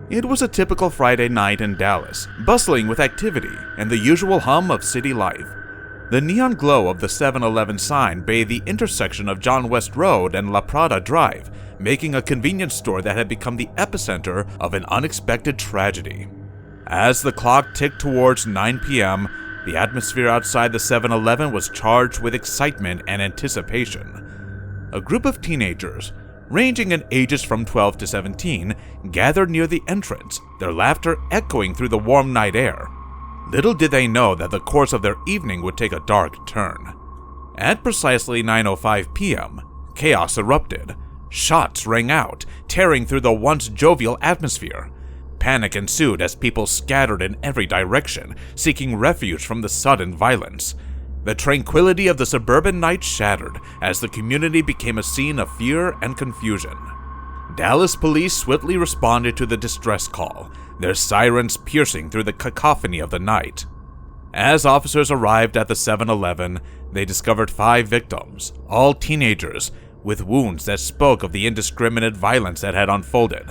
It was a typical Friday night in Dallas, bustling with activity and the usual hum of city life. The neon glow of the 7-Eleven sign bathed the intersection of John West Road and La Prada Drive, making a convenience store that had become the epicenter of an unexpected tragedy. As the clock ticked towards 9 p.m., the atmosphere outside the 7-Eleven was charged with excitement and anticipation. A group of teenagers, ranging in ages from 12 to 17, gathered near the entrance, their laughter echoing through the warm night air. Little did they know that the course of their evening would take a dark turn. At precisely 9:05 p.m., chaos erupted. Shots rang out, tearing through the once jovial atmosphere. Panic ensued as people scattered in every direction, seeking refuge from the sudden violence. The tranquility of the suburban night shattered as the community became a scene of fear and confusion. Dallas police swiftly responded to the distress call, their sirens piercing through the cacophony of the night. As officers arrived at the 7-Eleven, they discovered 5 victims, all teenagers, with wounds that spoke of the indiscriminate violence that had unfolded.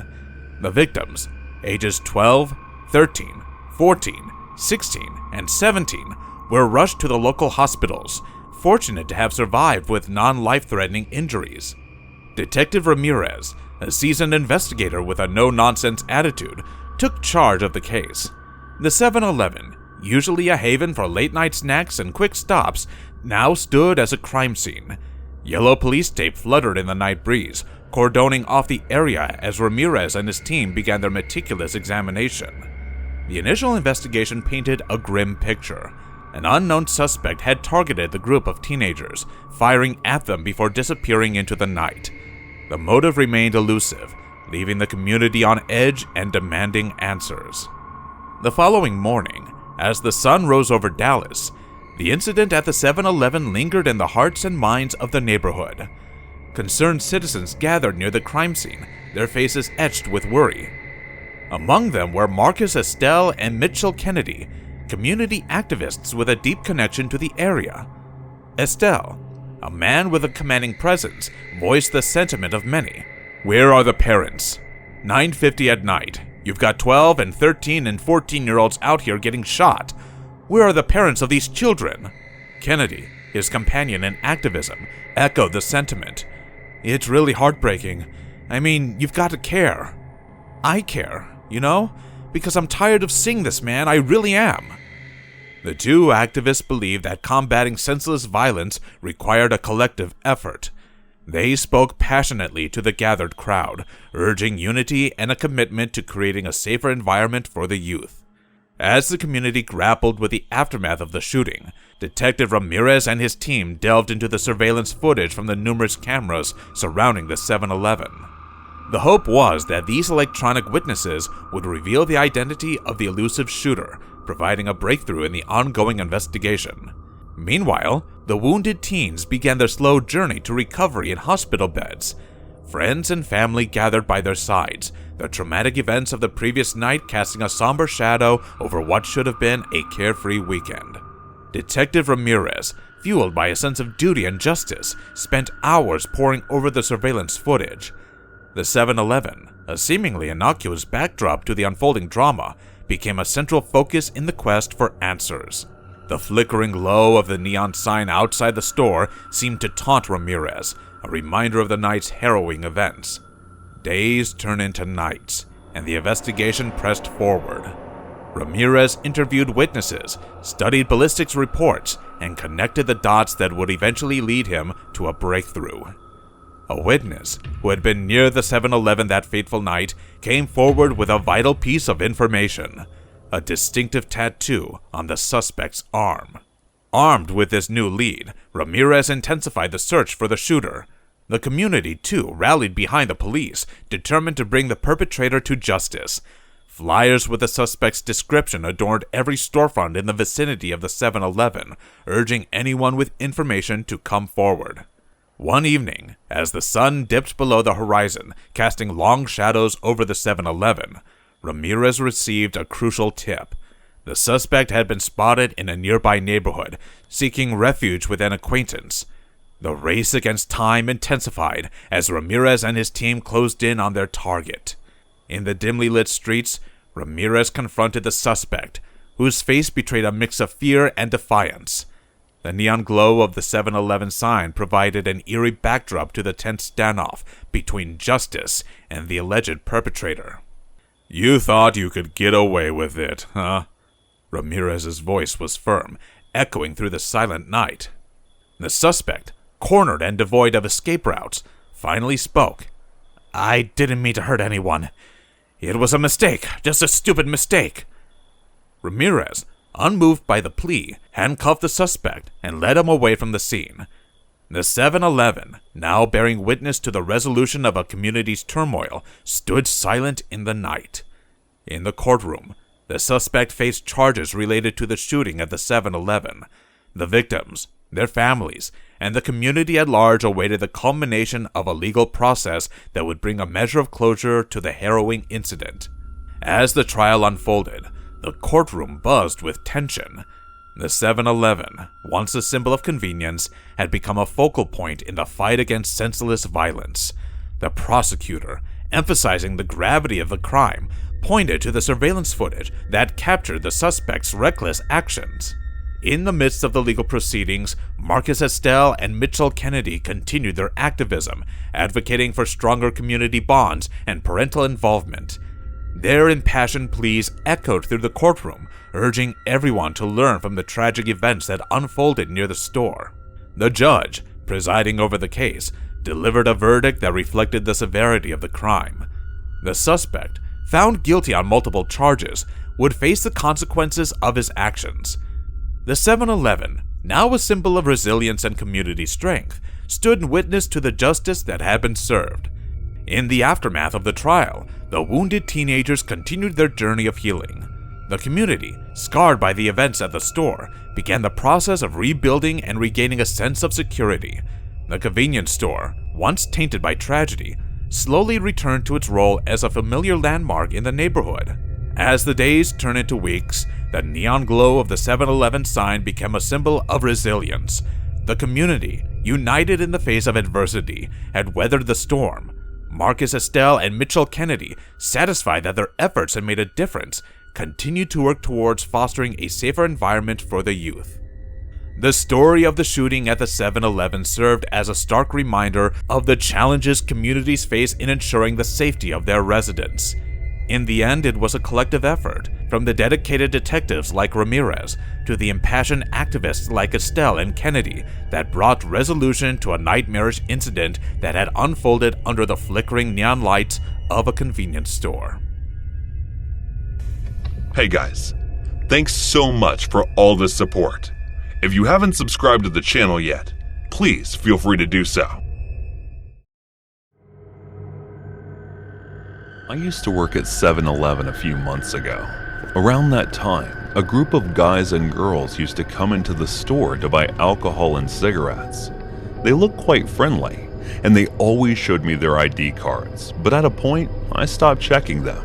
The victims, ages 12, 13, 14, 16, and 17, were rushed to the local hospitals, fortunate to have survived with non-life-threatening injuries. Detective Ramirez, a seasoned investigator with a no-nonsense attitude, took charge of the case. The 7-Eleven, usually a haven for late-night snacks and quick stops, now stood as a crime scene. Yellow police tape fluttered in the night breeze, cordoning off the area as Ramirez and his team began their meticulous examination. The initial investigation painted a grim picture. An unknown suspect had targeted the group of teenagers, firing at them before disappearing into the night. The motive remained elusive, leaving the community on edge and demanding answers. The following morning, as the sun rose over Dallas, the incident at the 7-Eleven lingered in the hearts and minds of the neighborhood. Concerned citizens gathered near the crime scene, their faces etched with worry. Among them were Marcus Estelle and Mitchell Kennedy, community activists with a deep connection to the area. Estelle, a man with a commanding presence, voiced the sentiment of many. "Where are the parents? 9:50 at night. You've got 12 and 13 and 14-year-olds out here getting shot. Where are the parents of these children?" Kennedy, his companion in activism, echoed the sentiment. "It's really heartbreaking. I mean, you've got to care. I care, because I'm tired of seeing this, man. I really am." The two activists believed that combating senseless violence required a collective effort. They spoke passionately to the gathered crowd, urging unity and a commitment to creating a safer environment for the youth. As the community grappled with the aftermath of the shooting, Detective Ramirez and his team delved into the surveillance footage from the numerous cameras surrounding the 7-Eleven. The hope was that these electronic witnesses would reveal the identity of the elusive shooter, providing a breakthrough in the ongoing investigation. Meanwhile, the wounded teens began their slow journey to recovery in hospital beds. Friends and family gathered by their sides, the traumatic events of the previous night casting a somber shadow over what should have been a carefree weekend. Detective Ramirez, fueled by a sense of duty and justice, spent hours poring over the surveillance footage. The 7-Eleven, a seemingly innocuous backdrop to the unfolding drama, became a central focus in the quest for answers. The flickering glow of the neon sign outside the store seemed to taunt Ramirez, a reminder of the night's harrowing events. Days turned into nights, and the investigation pressed forward. Ramirez interviewed witnesses, studied ballistics reports, and connected the dots that would eventually lead him to a breakthrough. A witness, who had been near the 7-Eleven that fateful night, came forward with a vital piece of information: a distinctive tattoo on the suspect's arm. Armed with this new lead, Ramirez intensified the search for the shooter. The community, too, rallied behind the police, determined to bring the perpetrator to justice. Flyers with the suspect's description adorned every storefront in the vicinity of the 7-Eleven, urging anyone with information to come forward. One evening, as the sun dipped below the horizon, casting long shadows over the 7-Eleven, Ramirez received a crucial tip. The suspect had been spotted in a nearby neighborhood, seeking refuge with an acquaintance. The race against time intensified as Ramirez and his team closed in on their target. In the dimly lit streets, Ramirez confronted the suspect, whose face betrayed a mix of fear and defiance. The neon glow of the 7-Eleven sign provided an eerie backdrop to the tense standoff between Justice and the alleged perpetrator. "You thought you could get away with it, huh?" Ramirez's voice was firm, echoing through the silent night. The suspect, cornered and devoid of escape routes, finally spoke. "I didn't mean to hurt anyone. It was a mistake, just a stupid mistake." Ramirez, unmoved by the plea, handcuffed the suspect and led him away from the scene. The 7-Eleven, now bearing witness to the resolution of a community's turmoil, stood silent in the night. In the courtroom, the suspect faced charges related to the shooting at the 7-Eleven. The victims, their families, and the community at large awaited the culmination of a legal process that would bring a measure of closure to the harrowing incident. As the trial unfolded, the courtroom buzzed with tension. The 7-Eleven, once a symbol of convenience, had become a focal point in the fight against senseless violence. The prosecutor, emphasizing the gravity of the crime, pointed to the surveillance footage that captured the suspect's reckless actions. In the midst of the legal proceedings, Marcus Estelle and Mitchell Kennedy continued their activism, advocating for stronger community bonds and parental involvement. Their impassioned pleas echoed through the courtroom, urging everyone to learn from the tragic events that unfolded near the store. The judge, presiding over the case, delivered a verdict that reflected the severity of the crime. The suspect, found guilty on multiple charges, would face the consequences of his actions. The 7-Eleven, now a symbol of resilience and community strength, stood in witness to the justice that had been served. In the aftermath of the trial, the wounded teenagers continued their journey of healing. The community, scarred by the events at the store, began the process of rebuilding and regaining a sense of security. The convenience store, once tainted by tragedy, slowly returned to its role as a familiar landmark in the neighborhood. As the days turned into weeks, the neon glow of the 7-Eleven sign became a symbol of resilience. The community, united in the face of adversity, had weathered the storm. Marcus Estelle and Mitchell Kennedy, satisfied that their efforts had made a difference, continued to work towards fostering a safer environment for the youth. The story of the shooting at the 7-Eleven served as a stark reminder of the challenges communities face in ensuring the safety of their residents. In the end, it was a collective effort, from the dedicated detectives like Ramirez to the impassioned activists like Estelle and Kennedy, that brought resolution to a nightmarish incident that had unfolded under the flickering neon lights of a convenience store. Hey guys, thanks so much for all the support. If you haven't subscribed to the channel yet, please feel free to do so. I used to work at 7-Eleven a few months ago. Around that time, a group of guys and girls used to come into the store to buy alcohol and cigarettes. They looked quite friendly, and they always showed me their ID cards, but at a point, I stopped checking them,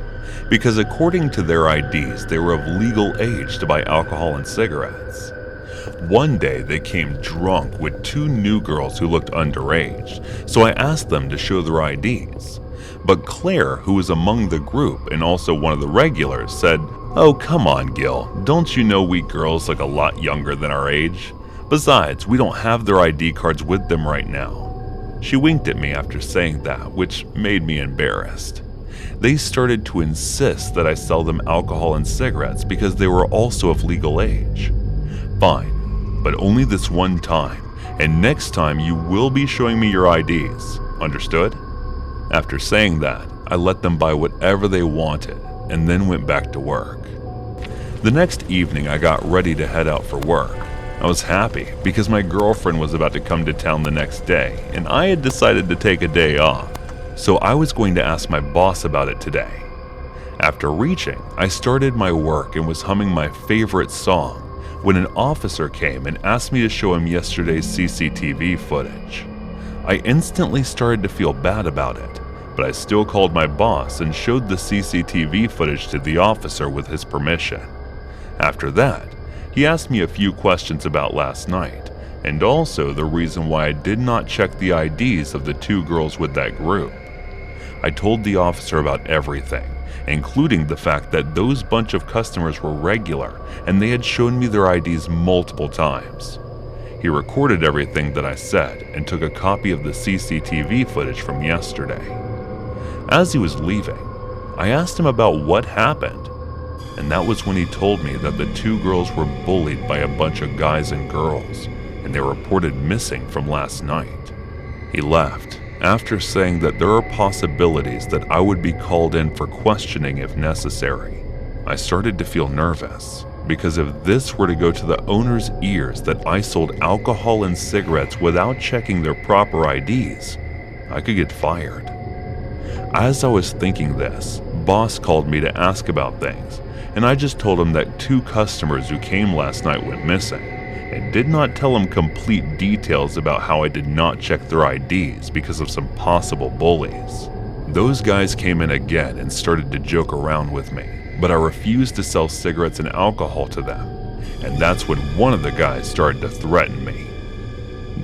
because according to their IDs, they were of legal age to buy alcohol and cigarettes. One day, they came drunk with two new girls who looked underage, so I asked them to show their IDs. But Claire, who was among the group and also one of the regulars, said, "Oh, come on, Gil. Don't you know we girls look a lot younger than our age? Besides, we don't have their ID cards with them right now." She winked at me after saying that, which made me embarrassed. They started to insist that I sell them alcohol and cigarettes because they were also of legal age. Fine, but only this one time, and next time you will be showing me your IDs. Understood? After saying that, I let them buy whatever they wanted and then went back to work. The next evening, I got ready to head out for work. I was happy because my girlfriend was about to come to town the next day and I had decided to take a day off, so I was going to ask my boss about it today. After reaching, I started my work and was humming my favorite song when an officer came and asked me to show him yesterday's CCTV footage. I instantly started to feel bad about it, but I still called my boss and showed the CCTV footage to the officer with his permission. After that, he asked me a few questions about last night, and also the reason why I did not check the IDs of the two girls with that group. I told the officer about everything, including the fact that those bunch of customers were regular and they had shown me their IDs multiple times. He recorded everything that I said and took a copy of the CCTV footage from yesterday. As he was leaving, I asked him about what happened, and that was when he told me that the two girls were bullied by a bunch of guys and girls, and they were reported missing from last night. He left after saying that there are possibilities that I would be called in for questioning if necessary. I started to feel nervous, because if this were to go to the owner's ears that I sold alcohol and cigarettes without checking their proper IDs, I could get fired. As I was thinking this, boss called me to ask about things, and I just told him that two customers who came last night went missing, and did not tell him complete details about how I did not check their IDs because of some possible bullies. Those guys came in again and started to joke around with me, but I refused to sell cigarettes and alcohol to them, and that's when one of the guys started to threaten me.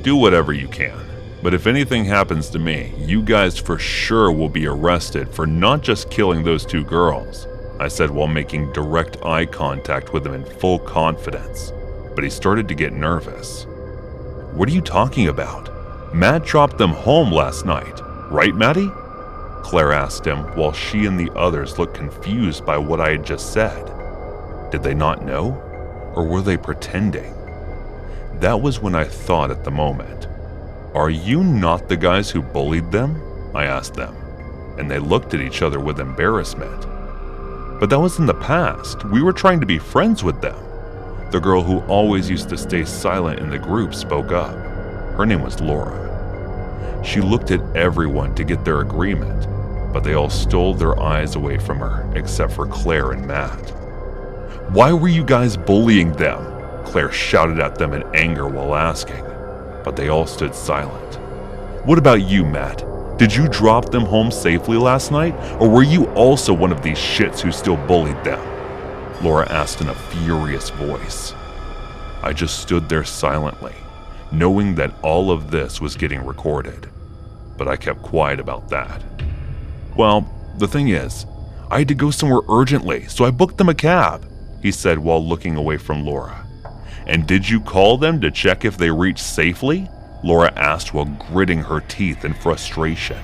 Do whatever you can, but if anything happens to me, you guys for sure will be arrested for not just killing those two girls, I said while making direct eye contact with him in full confidence, but he started to get nervous. What are you talking about? Matt dropped them home last night, right, Maddie? Claire asked him while she and the others looked confused by what I had just said. Did they not know? Or were they pretending? That was when I thought at the moment. Are you not the guys who bullied them? I asked them, and they looked at each other with embarrassment. But that was in the past. We were trying to be friends with them. The girl who always used to stay silent in the group spoke up. Her name was Laura. She looked at everyone to get their agreement, but they all stole their eyes away from her, except for Claire and Matt. Why were you guys bullying them? Claire shouted at them in anger while asking, but they all stood silent. What about you, Matt? Did you drop them home safely last night, or were you also one of these shits who still bullied them? Laura asked in a furious voice. I just stood there silently, knowing that all of this was getting recorded, but I kept quiet about that. Well, the thing is, I had to go somewhere urgently, so I booked them a cab, he said while looking away from Laura. And did you call them to check if they reached safely? Laura asked while gritting her teeth in frustration.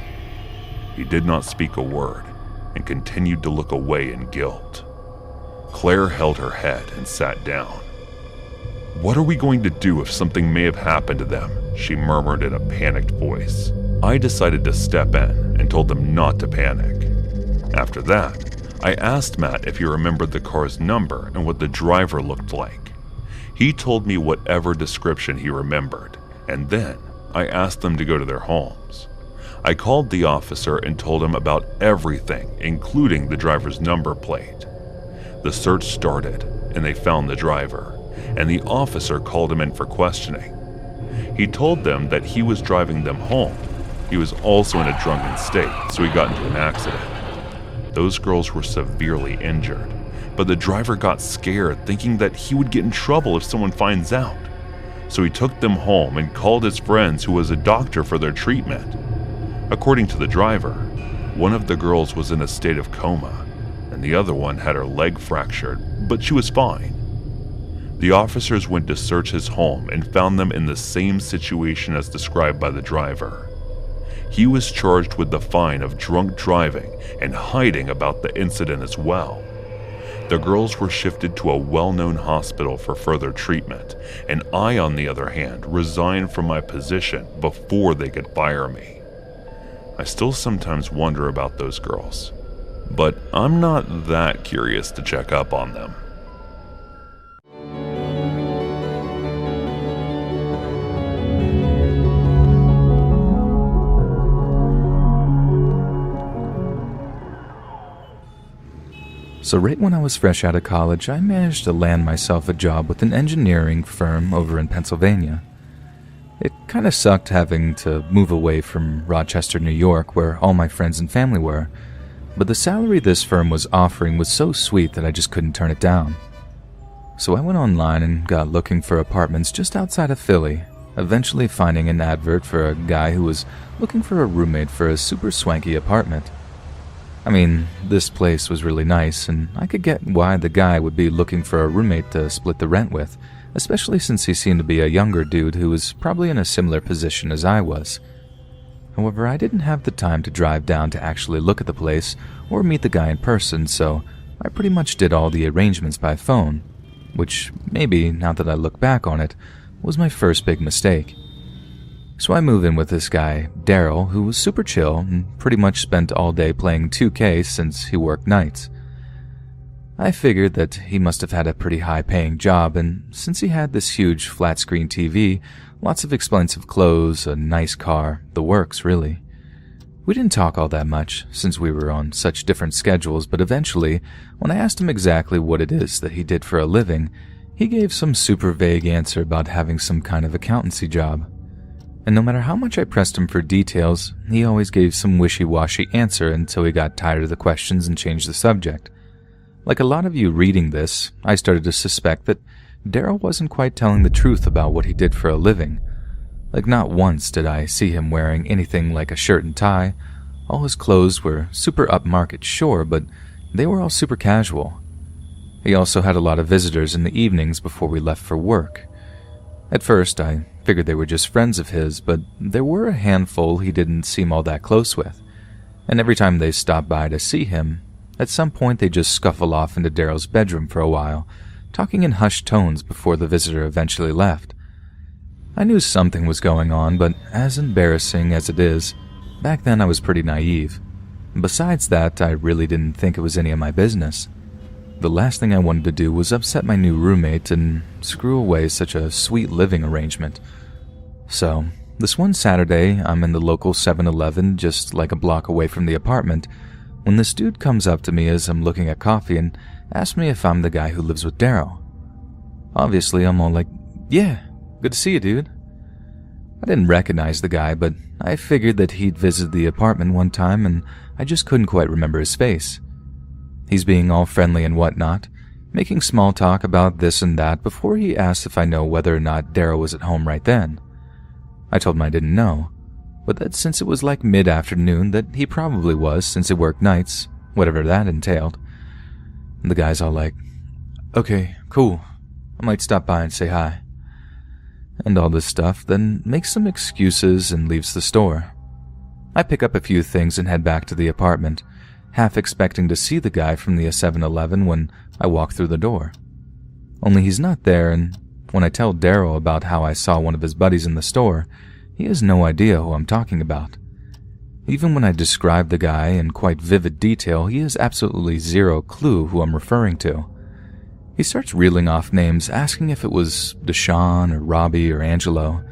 He did not speak a word and continued to look away in guilt. Claire held her head and sat down. What are we going to do if something may have happened to them? She murmured in a panicked voice. I decided to step in and told them not to panic. After that, I asked Matt if he remembered the car's number and what the driver looked like. He told me whatever description he remembered, and then I asked them to go to their homes. I called the officer and told him about everything, including the driver's number plate. The search started, and they found the driver, and the officer called him in for questioning. He told them that he was driving them home. He was also in a drunken state, so he got into an accident. Those girls were severely injured, but the driver got scared, thinking that he would get in trouble if someone finds out. So he took them home and called his friends who was a doctor for their treatment. According to the driver, one of the girls was in a state of coma, and the other one had her leg fractured, but she was fine. The officers went to search his home and found them in the same situation as described by the driver. He was charged with the fine of drunk driving and hiding about the incident as well. The girls were shifted to a well-known hospital for further treatment, and I, on the other hand, resigned from my position before they could fire me. I still sometimes wonder about those girls, but I'm not that curious to check up on them. So right when I was fresh out of college, I managed to land myself a job with an engineering firm over in Pennsylvania. It kind of sucked having to move away from Rochester, New York, where all my friends and family were, but the salary this firm was offering was so sweet that I just couldn't turn it down. So I went online and got looking for apartments just outside of Philly, eventually finding an advert for a guy who was looking for a roommate for a super swanky apartment. I mean, this place was really nice, and I could get why the guy would be looking for a roommate to split the rent with, especially since he seemed to be a younger dude who was probably in a similar position as I was. However, I didn't have the time to drive down to actually look at the place or meet the guy in person, so I pretty much did all the arrangements by phone, which maybe, now that I look back on it, was my first big mistake. So I move in with this guy, Daryl, who was super chill and pretty much spent all day playing 2K since he worked nights. I figured that he must have had a pretty high-paying job, and since he had this huge flat-screen TV, lots of expensive clothes, a nice car, the works, really. We didn't talk all that much, since we were on such different schedules, but eventually, when I asked him exactly what it is that he did for a living, he gave some super vague answer about having some kind of accountancy job. And no matter how much I pressed him for details, he always gave some wishy-washy answer until he got tired of the questions and changed the subject. Like a lot of you reading this, I started to suspect that Daryl wasn't quite telling the truth about what he did for a living. Like, not once did I see him wearing anything like a shirt and tie. All his clothes were super upmarket, sure, but they were all super casual. He also had a lot of visitors in the evenings before we left for work. At first, I figured they were just friends of his, but there were a handful he didn't seem all that close with. And every time they stopped by to see him, at some point they just scuffle off into Daryl's bedroom for a while, talking in hushed tones before the visitor eventually left. I knew something was going on, but as embarrassing as it is, back then I was pretty naive. Besides that, I really didn't think it was any of my business. The last thing I wanted to do was upset my new roommate and screw away such a sweet living arrangement. So, this one Saturday, I'm in the local 7-Eleven just like a block away from the apartment, when this dude comes up to me as I'm looking at coffee and asks me if I'm the guy who lives with Daryl. Obviously, I'm all like, yeah, good to see you, dude. I didn't recognize the guy, but I figured that he'd visited the apartment one time and I just couldn't quite remember his face. He's being all friendly and whatnot, making small talk about this and that before he asked if I know whether or not Daryl was at home right then. I told him I didn't know, but that since it was like mid-afternoon that he probably was since he worked nights, whatever that entailed. And the guy's all like, okay, cool, I might stop by and say hi. And all this stuff, then makes some excuses and leaves the store. I pick up a few things and head back to the apartment, half expecting to see the guy from the 7-Eleven when I walk through the door. Only he's not there, and when I tell Daryl about how I saw one of his buddies in the store, he has no idea who I'm talking about. Even when I describe the guy in quite vivid detail, he has absolutely zero clue who I'm referring to. He starts reeling off names, asking if it was Deshaun or Robbie or Angelo,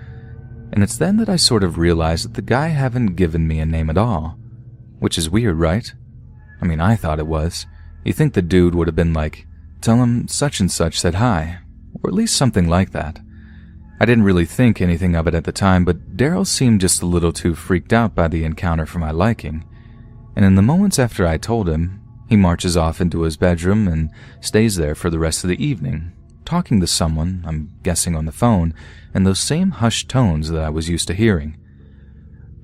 and it's then that I sort of realize that the guy haven't given me a name at all. Which is weird, right? I mean, I thought it was. You think the dude would have been like, tell him such and such said hi, or at least something like that. I didn't really think anything of it at the time, but Daryl seemed just a little too freaked out by the encounter for my liking. And in the moments after I told him, he marches off into his bedroom and stays there for the rest of the evening, talking to someone, I'm guessing on the phone, in those same hushed tones that I was used to hearing.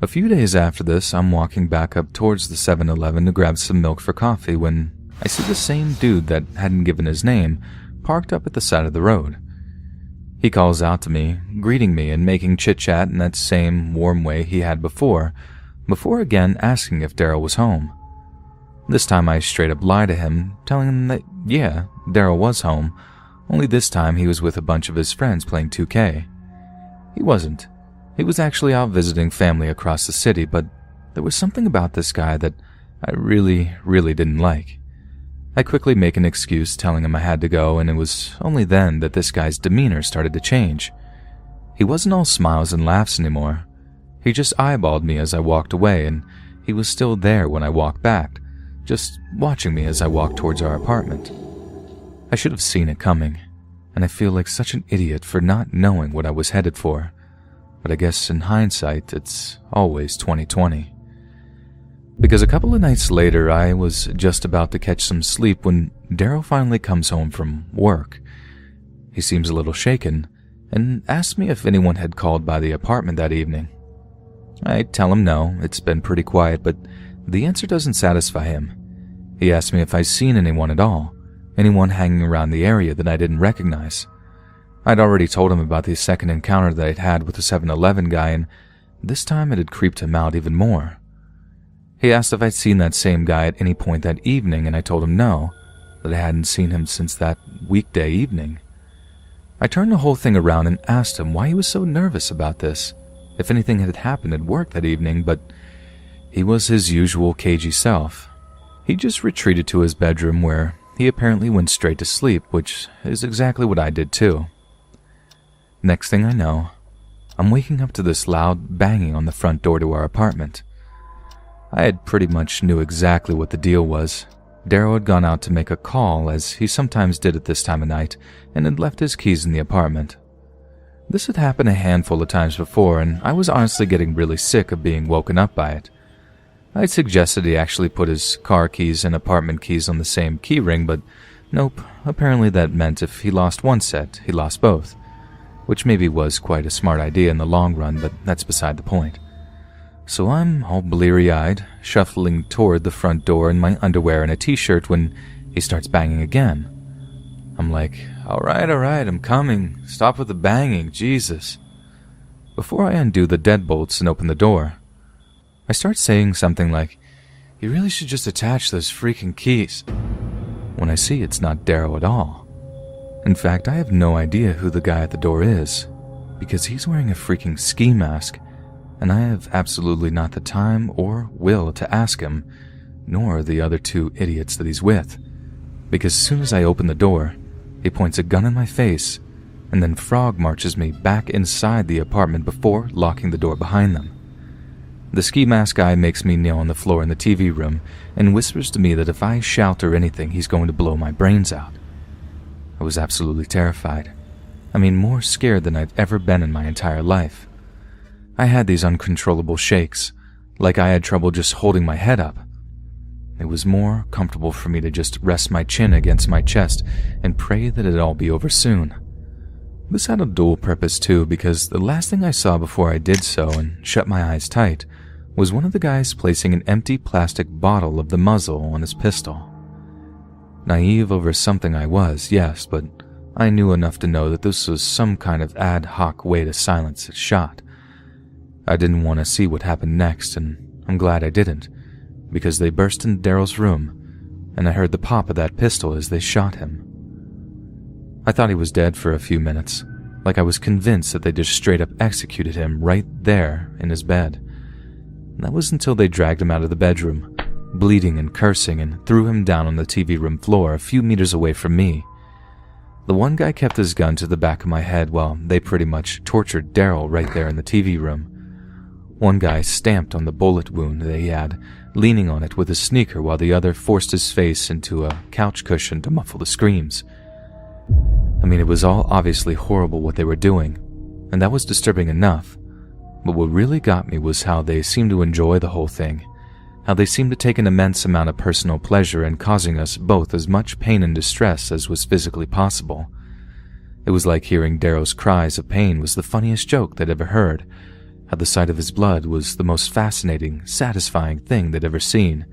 A few days after this, I'm walking back up towards the 7-Eleven to grab some milk for coffee when I see the same dude that hadn't given his name parked up at the side of the road. He calls out to me, greeting me and making chit-chat in that same warm way he had before again asking if Daryl was home. This time I straight up lie to him, telling him that, yeah, Daryl was home, only this time he was with a bunch of his friends playing 2K. He wasn't. He was actually out visiting family across the city, but there was something about this guy that I really didn't like. I quickly make an excuse telling him I had to go, and it was only then that this guy's demeanor started to change. He wasn't all smiles and laughs anymore. He just eyeballed me as I walked away, and he was still there when I walked back, just watching me as I walked towards our apartment. I should have seen it coming, and I feel like such an idiot for not knowing what I was headed for. But I guess in hindsight, it's always 2020. Because a couple of nights later, I was just about to catch some sleep when Daryl finally comes home from work. He seems a little shaken and asks me if anyone had called by the apartment that evening. I tell him no, it's been pretty quiet, but The answer doesn't satisfy him. He asked me if I'd seen anyone at all, anyone hanging around the area that I didn't recognize. I'd already told him about the second encounter that I'd had with the 7-Eleven guy, and this time it had creeped him out even more. He asked if I'd seen that same guy at any point that evening, and I told him no, that I hadn't seen him since that weekday evening. I turned the whole thing around and asked him why he was so nervous about this, if anything had happened at work that evening, but he was his usual cagey self. He just retreated to his bedroom where he apparently went straight to sleep, which is exactly what I did too. Next thing I know, I'm waking up to this loud banging on the front door to our apartment. I had pretty much knew exactly what the deal was. Daryl had gone out to make a call, as he sometimes did at this time of night, and had left his keys in the apartment. This had happened a handful of times before, and I was honestly getting really sick of being woken up by it. I'd suggested he actually put his car keys and apartment keys on the same key ring, but nope, apparently that meant if he lost one set, he lost both, which maybe was quite a smart idea in the long run, but that's beside the point. So I'm all bleary-eyed, shuffling toward the front door in my underwear and a t-shirt when he starts banging again. I'm like, all right, I'm coming. Stop with the banging, Jesus. Before I undo the deadbolts and open the door, I start saying something like, you really should just attach those freaking keys, when I see it's not Daryl at all. In fact, I have no idea who the guy at the door is, because he's wearing a freaking ski mask, and I have absolutely not the time or will to ask him, nor the other two idiots that he's with, because as soon as I open the door, he points a gun in my face, and then frog marches me back inside the apartment before locking the door behind them. The ski mask guy makes me kneel on the floor in the TV room and whispers to me that if I shout or anything, he's going to blow my brains out. I was absolutely terrified. I mean, more scared than I've ever been in my entire life. I had these uncontrollable shakes, like I had trouble just holding my head up. It was more comfortable for me to just rest my chin against my chest and pray that it'd all be over soon. This had a dual purpose too, because the last thing I saw before I did so and shut my eyes tight was one of the guys placing an empty plastic bottle of the muzzle on his pistol. Naive over something I was, yes, but I knew enough to know that this was some kind of ad hoc way to silence a shot. I didn't want to see what happened next, and I'm glad I didn't, because they burst into Daryl's room, and I heard the pop of that pistol as they shot him. I thought he was dead for a few minutes, like I was convinced that they just straight up executed him right there in his bed. And that was until they dragged him out of the bedroom, bleeding and cursing, and threw him down on the TV room floor a few meters away from me. The one guy kept his gun to the back of my head while they pretty much tortured Daryl right there in the TV room. One guy stamped on the bullet wound that he had, leaning on it with his sneaker, while the other forced his face into a couch cushion to muffle the screams. I mean, it was all obviously horrible what they were doing, and that was disturbing enough. But what really got me was how they seemed to enjoy the whole thing, how they seemed to take an immense amount of personal pleasure in causing us both as much pain and distress as was physically possible. It was like hearing Darrow's cries of pain was the funniest joke they'd ever heard, how the sight of his blood was the most fascinating, satisfying thing they'd ever seen.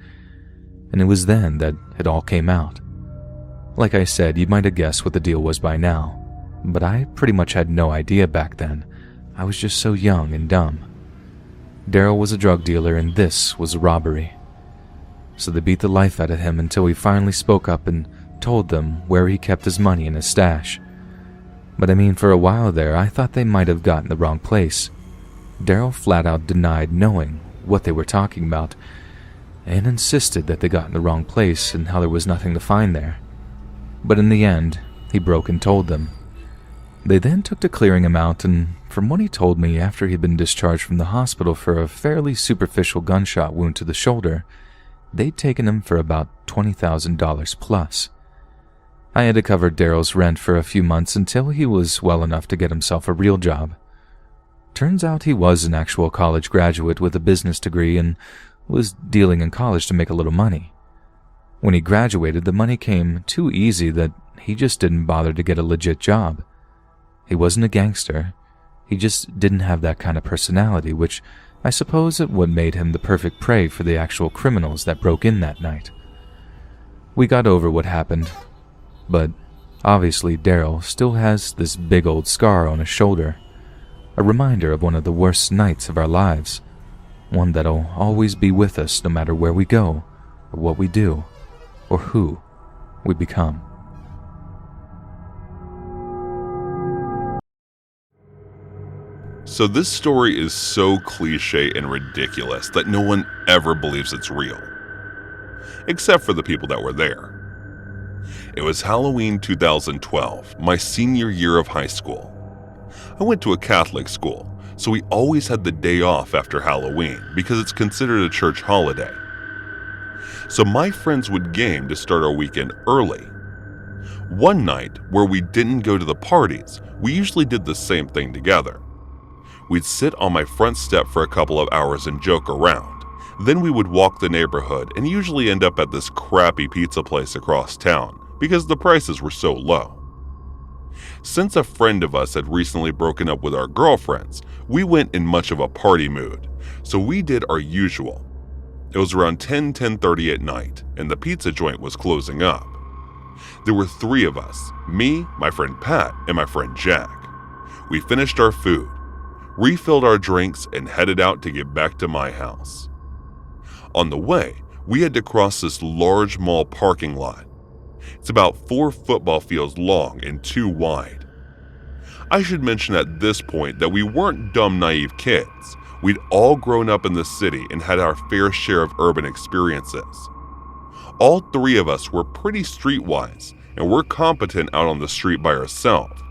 And it was then that it all came out. Like I said, you might have guessed what the deal was by now, but I pretty much had no idea back then. I was just so young and dumb. Daryl was a drug dealer and this was a robbery. So they beat the life out of him until he finally spoke up and told them where he kept his money in his stash. But I mean, for a while there, I thought they might have gotten the wrong place. Daryl flat out denied knowing what they were talking about and insisted that they got in the wrong place and how there was nothing to find there. But in the end, he broke and told them. They then took to clearing him out, and from what he told me, after he'd been discharged from the hospital for a fairly superficial gunshot wound to the shoulder, they'd taken him for about $20,000 plus. I had to cover Daryl's rent for a few months until he was well enough to get himself a real job. Turns out he was an actual college graduate with a business degree and was dealing in college to make a little money. When he graduated, the money came too easy that he just didn't bother to get a legit job. He wasn't a gangster. He just didn't have that kind of personality, which I suppose it would made him the perfect prey for the actual criminals that broke in that night. We got over what happened, but obviously Daryl still has this big old scar on his shoulder, a reminder of one of the worst nights of our lives, one that'll always be with us no matter where we go, or what we do, or who we become. So this story is so cliche and ridiculous that no one ever believes it's real. Except for the people that were there. It was Halloween 2012, my senior year of high school. I went to a Catholic school, so we always had the day off after Halloween because it's considered a church holiday. So my friends would game to start our weekend early. One night, where we didn't go to the parties, we usually did the same thing together. We'd sit on my front step for a couple of hours and joke around. Then we would walk the neighborhood and usually end up at this crappy pizza place across town because the prices were so low. Since a friend of us had recently broken up with our girlfriends, we went in much of a party mood, so we did our usual. It was around 10:30 at night, and the pizza joint was closing up. There were 3 of us, me, my friend Pat, and my friend Jack. We finished our food, refilled our drinks, and headed out to get back to my house. On the way, we had to cross this large mall parking lot. It's about 4 football fields long and 2 wide. I should mention at this point that we weren't dumb, naive kids. We'd all grown up in the city and had our fair share of urban experiences. All 3 of us were pretty streetwise and were competent out on the street by ourselves.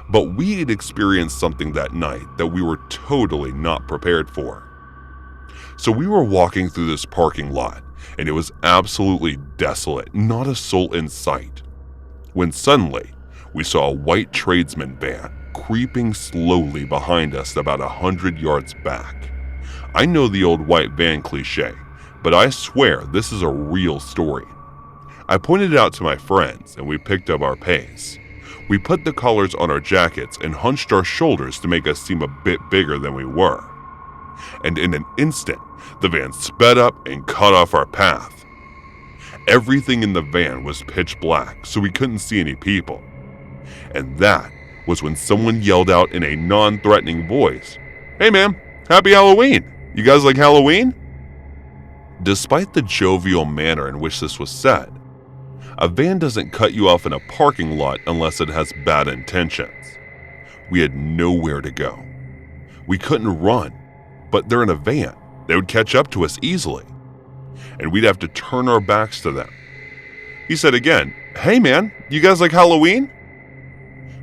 But we had experienced something that night that we were totally not prepared for. So we were walking through this parking lot, and it was absolutely desolate, not a soul in sight, when suddenly we saw a white tradesman van creeping slowly behind us about 100 yards back. I know the old white van cliche, but I swear this is a real story. I pointed it out to my friends, and we picked up our pace. We put the collars on our jackets and hunched our shoulders to make us seem a bit bigger than we were. And in an instant, the van sped up and cut off our path. Everything in the van was pitch black, so we couldn't see any people. And that was when someone yelled out in a non-threatening voice, "Hey man, happy Halloween! You guys like Halloween?" Despite the jovial manner in which this was said, a van doesn't cut you off in a parking lot unless it has bad intentions. We had nowhere to go. We couldn't run, but they're in a van. They would catch up to us easily, and we'd have to turn our backs to them. He said again, "Hey man, you guys like Halloween?"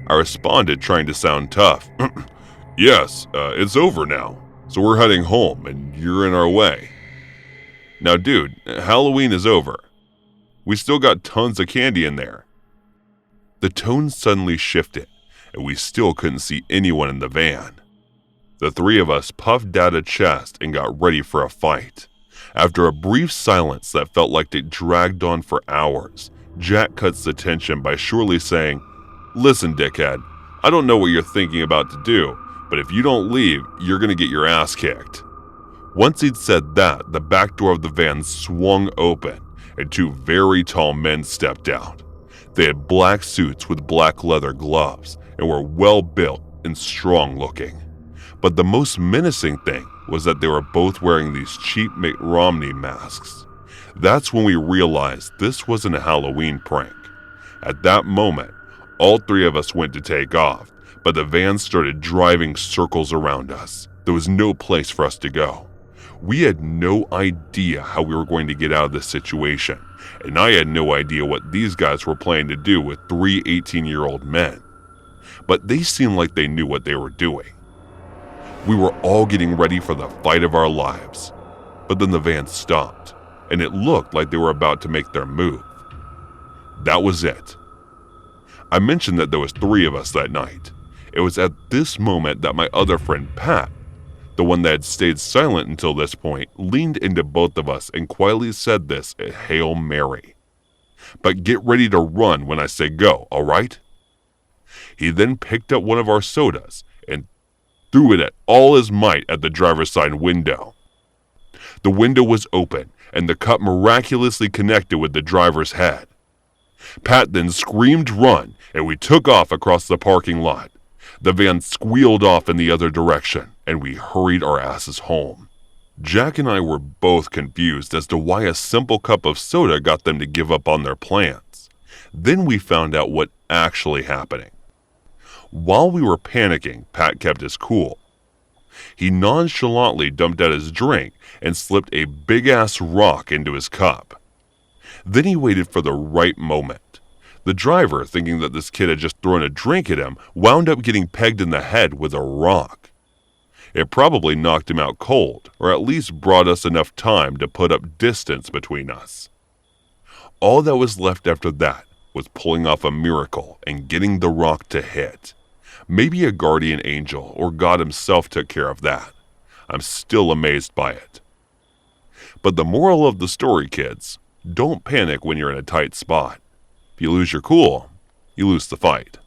I responded, trying to sound tough. "Yes, it's over now, so we're heading home and you're in our way." "Now dude, Halloween is over. We still got tons of candy in there." The tone suddenly shifted, and we still couldn't see anyone in the van. The 3 of us puffed out a chest and got ready for a fight. After a brief silence that felt like it dragged on for hours, Jack cuts the tension by surely saying, "Listen, dickhead, I don't know what you're thinking about to do, but if you don't leave, you're gonna get your ass kicked." Once he'd said that, the back door of the van swung open, and 2 very tall men stepped out. They had black suits with black leather gloves and were well built and strong looking. But the most menacing thing was that they were both wearing these cheap Mitt Romney masks. That's when we realized this wasn't a Halloween prank. At that moment, all 3 of us went to take off, but the van started driving circles around us. There was no place for us to go. We had no idea how we were going to get out of this situation, and I had no idea what these guys were planning to do with 3 18-year-old men. But they seemed like they knew what they were doing. We were all getting ready for the fight of our lives, but then the van stopped, and it looked like they were about to make their move. That was it. I mentioned that there was 3 of us that night. It was at this moment that my other friend Pat, the one that had stayed silent until this point, leaned into both of us and quietly said this, a Hail Mary. "But get ready to run when I say go, all right?" He then picked up one of our sodas and threw it at all his might at the driver's side window. The window was open, and the cup miraculously connected with the driver's head. Pat then screamed run, and we took off across the parking lot. The van squealed off in the other direction, and we hurried our asses home. Jack and I were both confused as to why a simple cup of soda got them to give up on their plans. Then we found out what actually happening. While we were panicking, Pat kept his cool. He nonchalantly dumped out his drink and slipped a big-ass rock into his cup. Then he waited for the right moment. The driver, thinking that this kid had just thrown a drink at him, wound up getting pegged in the head with a rock. It probably knocked him out cold, or at least brought us enough time to put up distance between us. All that was left after that was pulling off a miracle and getting the rock to hit. Maybe a guardian angel or God himself took care of that. I'm still amazed by it. But the moral of the story, kids, don't panic when you're in a tight spot. If you lose your cool, you lose the fight.